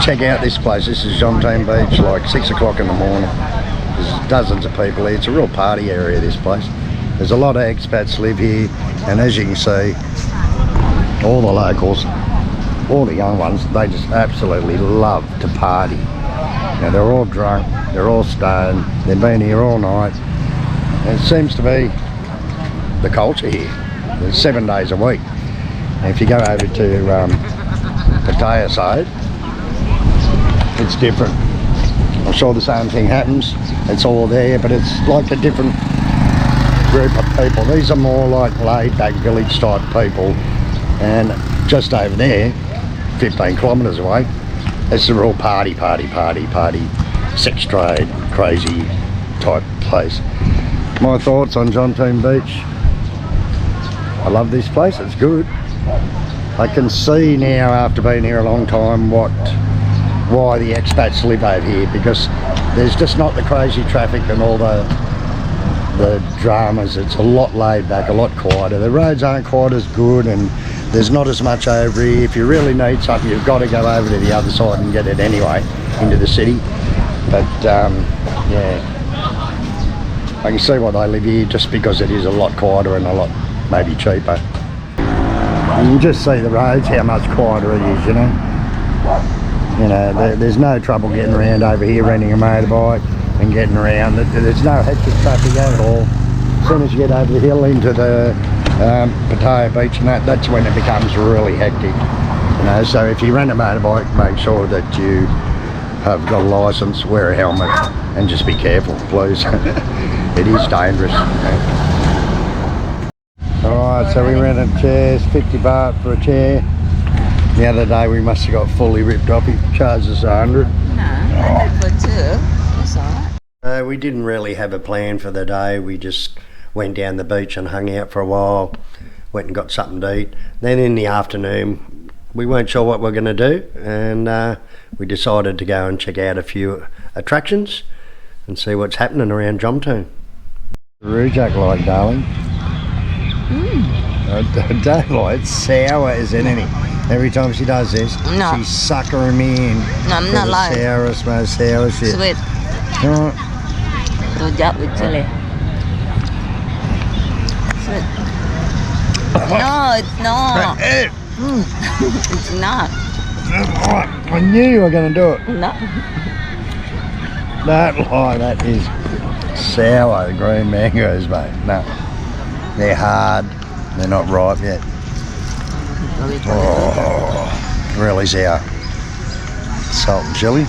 check out this place. This is Jomtien Beach, like 6 o'clock in the morning. There's dozens of people here. It's a real party area, this place. There's a lot of expats live here, and as you can see, all the locals, all the young ones, they just absolutely love to party. Now, they're all drunk, they're all stoned, they've been here all night. And it seems to be the culture here. There's 7 days a week. And if you go over to Pattaya City, it's different. I'm sure the same thing happens. It's all there, but it's like a different group of people. These are more like laid-back village type people. And just over there, 15 kilometres away, it's a real party, sex trade, crazy type place. My thoughts on Jomtien Beach. I love this place, it's good. I can see now, after being here a long time, why the expats live over here, because there's just not the crazy traffic and all the dramas. It's a lot laid back, a lot quieter. The roads aren't quite as good, and there's not as much over here. If you really need something, you've got to go over to the other side and get it anyway, into the city. But yeah, I can see why they live here, just because it is a lot quieter and a lot maybe cheaper. You can just see the roads, how much quieter it is, you know. You know, there's no trouble getting around over here, renting a motorbike and getting around. There's no hectic traffic at all. As soon as you get over the hill into the Pattaya Beach and that's when it becomes really hectic. You know, so if you rent a motorbike, make sure that you have got a licence, wear a helmet, and just be careful, please. It is dangerous. Alright, so we rented chairs, 50 baht for a chair. The other day we must have got fully ripped off. He charged us 100. No, 100 for two. That's alright. We didn't really have a plan for the day. We just went down the beach and hung out for a while. Went and got something to eat. Then in the afternoon, we weren't sure what we were going to do, and we decided to go and check out a few attractions and see what's happening around Jomtien. Rujak like, darling. I don't like it. Sour as anything. Every time she does this, she's suckering me in. No, I'm not lying. Sourest, most sour shit. Sweet. No. Rujak with chili. Sweet. No, it's not. It's not. I knew you were going to do it. No. Don't lie, that is sour, the green mangoes, mate. No. They're hard. They're not ripe yet. Oh, really sour. Salt and chilli.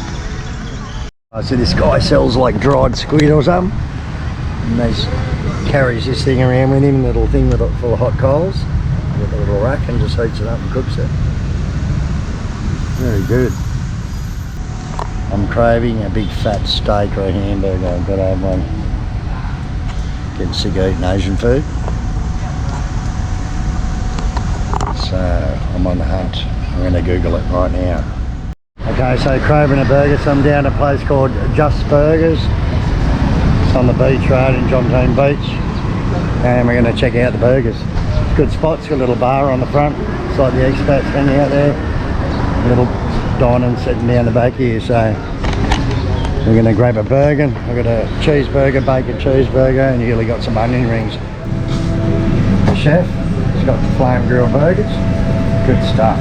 I see this guy sells like dried squid or something, and he carries this thing around with him, a little thing full of hot coals, with a little rack, and just heats it up and cooks it. Very good. I'm craving a big fat steak or a hamburger. I've got to have one. Getting sick of eating Asian food. So I'm on the hunt. I'm going to Google it right now. Okay, so craving a burger, so I'm down at a place called Just Burgers. It's on the beach road in Jomtien Beach, and we're going to check out the burgers. It's a good spot. It's got a little bar on the front. It's like the expats hanging out there. A little dining sitting down the back here. So we're going to grab a burger. I've got a cheeseburger, bacon cheeseburger, and Yuli got some onion rings. The chef, he's got the flame grilled burgers. Good stuff.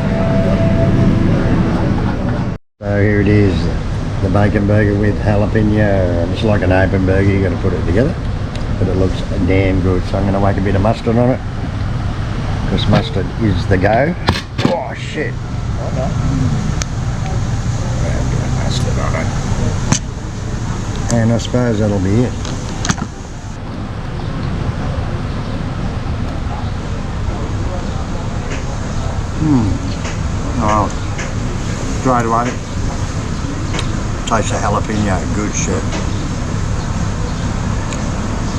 So here it is, the bacon burger with jalapeno. It's like an open burger, you got to put it together. But it looks damn good, so I'm going to whack a bit of mustard on it, because mustard is the go. Oh shit! Oh no. A bit of mustard on it. And I suppose that'll be it. Oh, straight away, taste the jalapeno, good shit.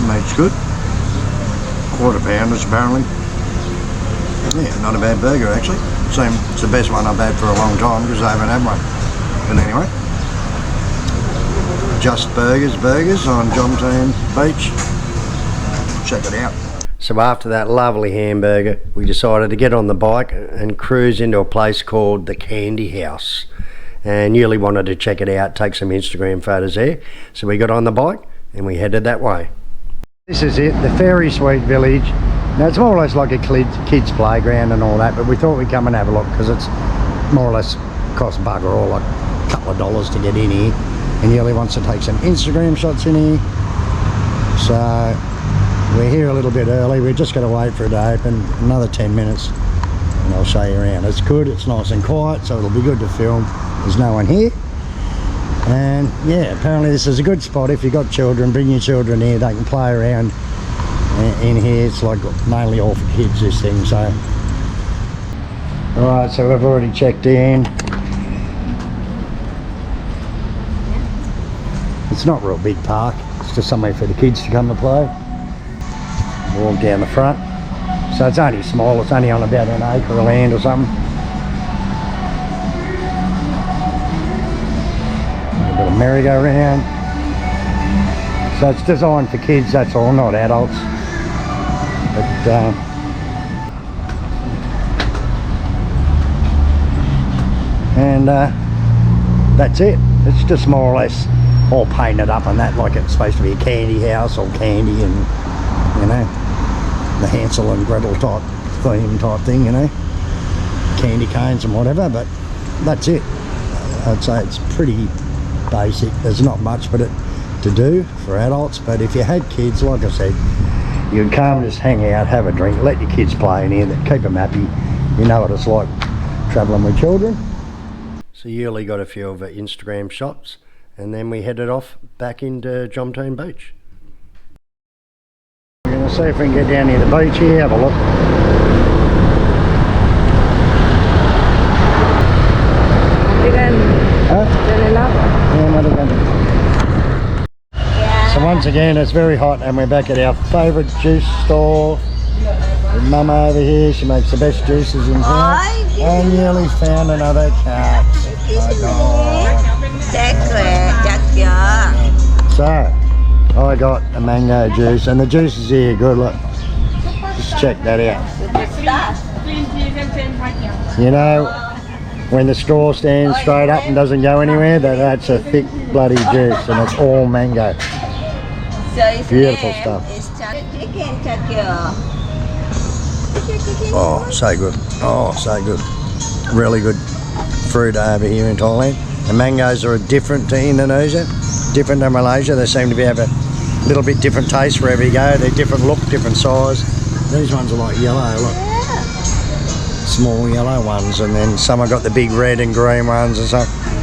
Meat's good. Quarter pounders apparently. Yeah, not a bad burger actually. It's the best one I've had for a long time because I haven't had one. But anyway, Just Burgers on Jomtien Beach. Check it out. So after that lovely hamburger, we decided to get on the bike and cruise into a place called the Candy House. and Yuli wanted to check it out, take some Instagram photos there. So we got on the bike and we headed that way. This is it, the Fairy Sweet Village. Now it's more or less like a kids playground and all that, but we thought we'd come and have a look because it's more or less cost bugger all, like a couple of dollars to get in here. And Yuli wants to take some Instagram shots in here. So we're here a little bit early. We're just going to wait for it to open another 10 minutes and I'll show you around. It's good, it's nice and quiet, so it'll be good to film. There's no one here. And yeah, apparently this is a good spot if you've got children. Bring your children here, they can play around in here. It's like mainly all for kids, this thing. So alright, so we've already checked in. It's not a real big park, it's just somewhere for the kids to come and play. Walk down the front. So it's only small, it's only on about an acre of land or something. A bit of merry-go-round. So it's designed for kids, that's all, not adults. But that's it. It's just more or less all painted up and that, like it's supposed to be a candy house, all candy and, you know, the Hansel and Gretel type theme type thing, you know, candy canes and whatever. But that's it. I'd say it's pretty basic. There's not much but it to do for adults, but if you had kids, like I said, you can come and just hang out, have a drink, let your kids play in here, keep them happy. You know what it's like travelling with children. So Yuli got a few of her Instagram shots and then we headed off back into Jomtien Beach. We're going to see if we can get down near the beach here, have a look. So once again it's very hot and we're back at our favourite juice store. With Mum over here, she makes the best juices in town. And Yuli's found another cat. So I got a mango juice and the juice is here, good look. Just check that out. You know, when the straw stands straight up and doesn't go anywhere, that's a thick bloody juice and it's all mango. Beautiful stuff. Oh, so good. Oh, so good. Really good fruit over here in Thailand. The mangoes are different to Indonesia, different to Malaysia. They seem to be have a little bit different taste wherever you go. They're different look, different size. These ones are like yellow, look. Small yellow ones, and then some have got the big red and green ones, and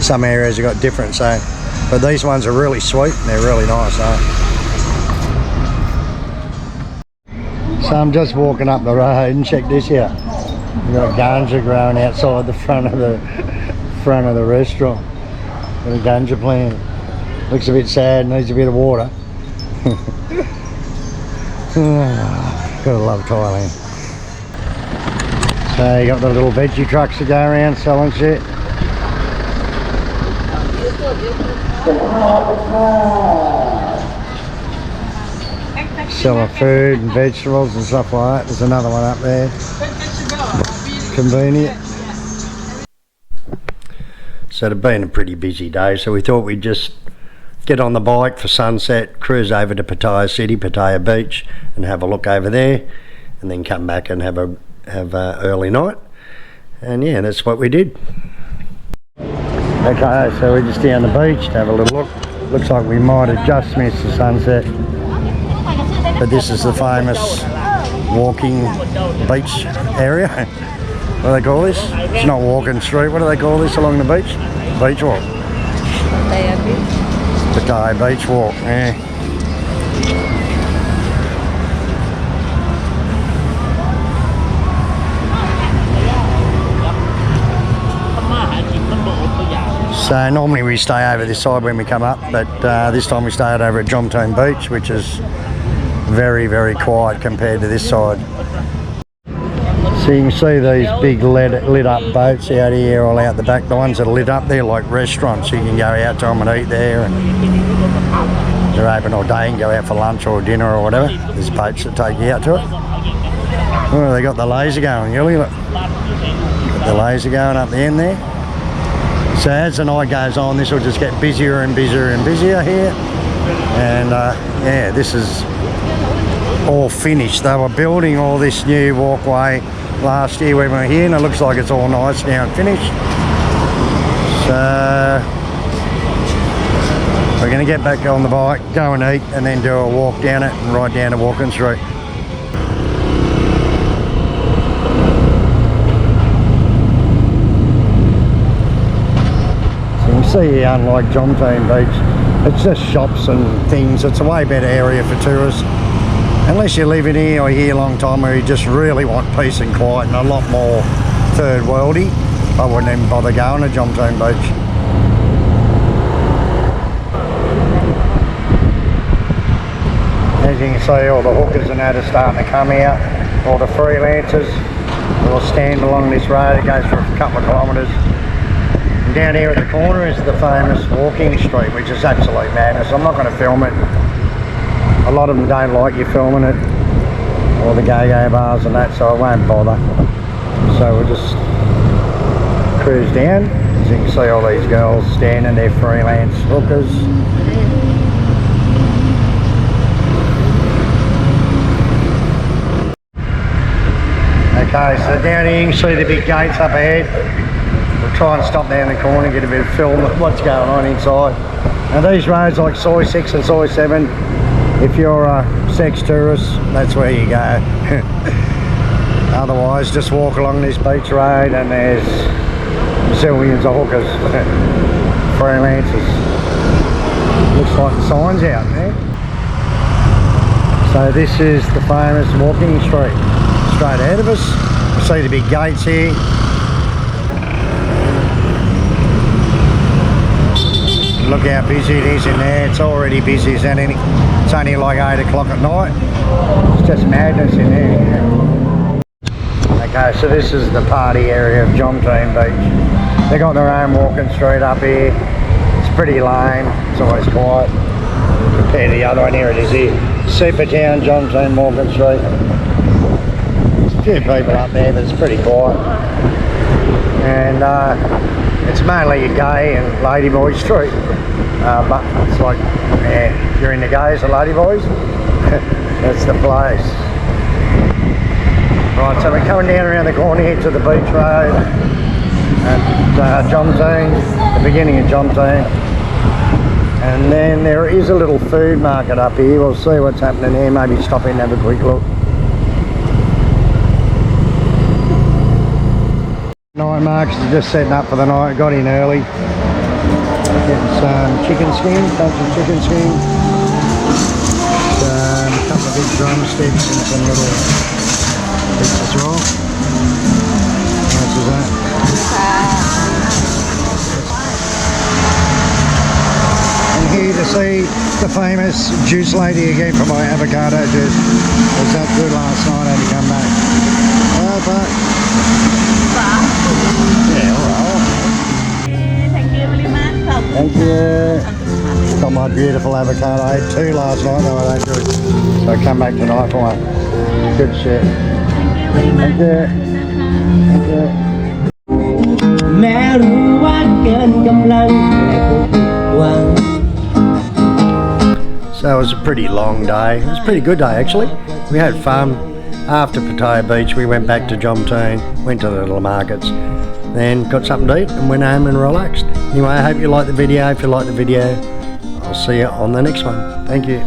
some areas have got different. So, but these ones are really sweet and they're really nice. So I'm just walking up the road and check this out. We've got ganja growing outside the front of the restaurant. Got a ganja plant. Looks a bit sad, needs a bit of water. Gotta love Thailand. So you got the little veggie trucks that go around selling shit. Selling food and vegetables and stuff like that. There's another one up there. Convenient. So it's been a pretty busy day, so we thought we'd just get on the bike for sunset, cruise over to Pattaya City, Pattaya Beach, and have a look over there, and then come back and have a early night. And yeah, that's what we did. Okay, so we're just down the beach to have a little look. Looks like we might have just missed the sunset, but this is the famous walking beach area. What do they call this? It's not walking street. What do they call this along the beach? Beach walk. Pattaya Beach. Pattaya Beach walk, yeah. So normally we stay over this side when we come up, but this time we stayed over at Jomtien Beach, which is very, very quiet compared to this side. So you can see these big lit up boats out here all out the back. The ones that are lit up, they're like restaurants. You can go out to them and eat there, and they're open all day and go out for lunch or dinner or whatever. There's boats that take you out to it. Oh, they got the laser going, Yuli, look. Got the laser going up the end there. So as the night goes on, this will just get busier and busier and busier here. And yeah, this is all finished. They were building all this new walkway last year when we were here, and it looks like it's all nice now and finished. So we're going to get back on the bike, go and eat, and then do a walk down it and ride down to Walking Street. So you see, unlike Jomtien Beach, it's just shops and things. It's a way better area for tourists. Unless you live in here or here a long time, or you just really want peace and quiet and a lot more third worldy, I wouldn't even bother going to Jomtien Beach. As you can see, all the hookers and that are starting to come out. All the freelancers will stand along this road. It goes for a couple of kilometres. And down here at the corner is the famous walking street, which is absolute madness. I'm not going to film it. A lot of them don't like you filming it, or the go-go bars and that, so I won't bother. So we'll just cruise down. As you can see, all these girls standing there, freelance hookers. Okay, so down here you can see the big gates up ahead. We'll try and stop down the corner and get a bit of film of what's going on inside. Now these roads like Soi 6 and Soi 7, if you're a sex tourist, that's where you go. Otherwise, just walk along this beach road and there's zillions of hookers, freelancers. Looks like the sign's out there. So this is the famous walking street. Straight ahead of us, see the big gates here. Look how busy it is in there. It's already busy as anything. It's only like 8 o'clock at night. It's just madness in there. Okay, so this is the party area of Jomtien Beach. They got their own walking street up here. It's pretty lame. It's always quiet compared to the other one. Here it is here. Supertown, Jomtien Walking Street. There's a few people up there, but it's pretty quiet. And it's mainly a gay and ladyboy street, but it's like, yeah, if you're into gays and ladyboys, that's the place. Right, so we're coming down around the corner here to the beach road at Jomtien, the beginning of Jomtien. And then there is a little food market up here. We'll see what's happening here, maybe stop in and have a quick look. Night markets are just setting up for the night. Got in early. Getting some chicken skin, bunch of chicken skin. A couple of big drumsticks and some little bits as well. How much is that? And here to see the famous juice lady again for my avocado juice. Was that good last night? I had to come back. Yeah, alright. Thank you very much. Thank you. Got my beautiful avocado. I had 2 last night, they were that good. So I come back tonight for one. Good shit. Thank you. Thank you. So it was a pretty long day. It was a pretty good day actually. We had fun. After Pattaya Beach we went back to Jomtien, went to the little markets, then got something to eat and went home and relaxed. Anyway, I hope you liked the video. If you liked the video, I'll see you on the next one. Thank you.